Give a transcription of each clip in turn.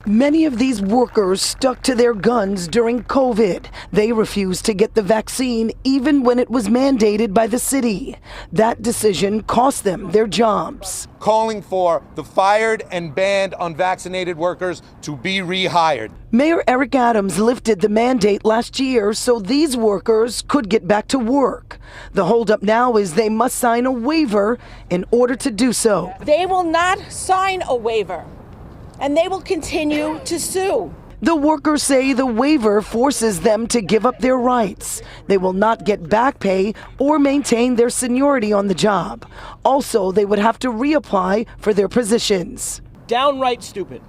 Many of these workers stuck to their guns during COVID. They refused to get the vaccine even when it was mandated by the city. That decision cost them their jobs. Calling for the fired and banned unvaccinated workers to be rehired. Mayor Eric Adams lifted the mandate last year so these workers could get back to work. The holdup now is they must sign a waiver in order to do so. They will not sign a waiver, and they will continue to sue. The workers say the waiver forces them to give up their rights. They will not get back pay or maintain their seniority on the job. Also, they would have to reapply for their positions. Downright stupid.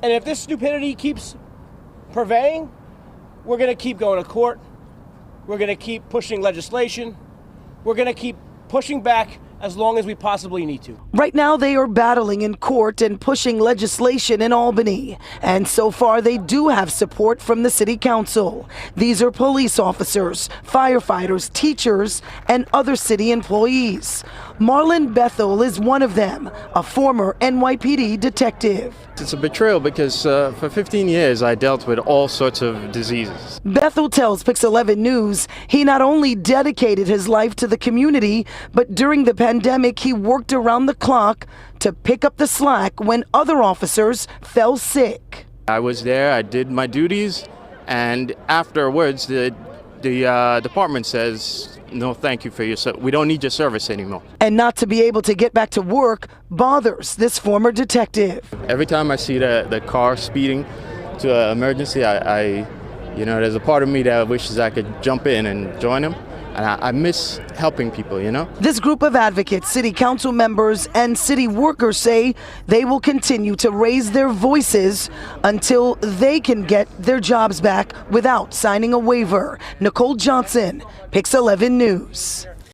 And if this stupidity keeps purveying, we're going to keep going to court. We're going to keep pushing legislation. We're going to keep pushing back as long as we possibly need to. Right now, they are battling in court and pushing legislation in Albany. And so far, they do have support from the city council. These are police officers, firefighters, teachers, and other city employees. Marlon Bethel is one of them, a former NYPD detective. It's a betrayal because for 15 years I dealt with all sorts of diseases. Bethel tells PIX 11 News he not only dedicated his life to the community, but during the pandemic he worked around the clock to pick up the slack when other officers fell sick. I was there, I did my duties, and afterwards the department says, no, thank you for your service. We don't need your service anymore. And not to be able to get back to work bothers this former detective. Every time I see the car speeding to an emergency, there's a part of me that wishes I could jump in and join them. And I miss helping people, This group of advocates, city council members, and city workers say they will continue to raise their voices until they can get their jobs back without signing a waiver. Nicole Johnson, PIX 11 News.